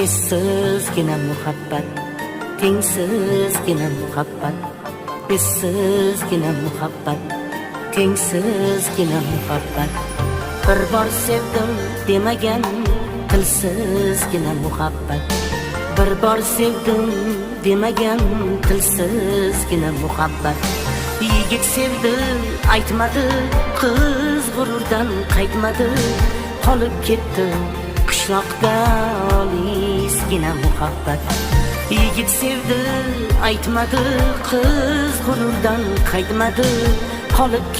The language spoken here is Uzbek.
Essizgina muhabbat, tengsizgina muhabbat, essizgina muhabbat, tengsizgina muhabbat. Bir bor sevdim demagan tilsizgina muhabbat, bir bor sevdim demagan tilsizgina muhabbat. Yigit sevdi aytmadi, qiz g'ururdan qaytmadi, qolib ketdi qishloqda olisgina muhabbat. Yigit sevdi aytmadi, qiz g'ururdan qaytmadi, qolib ketdi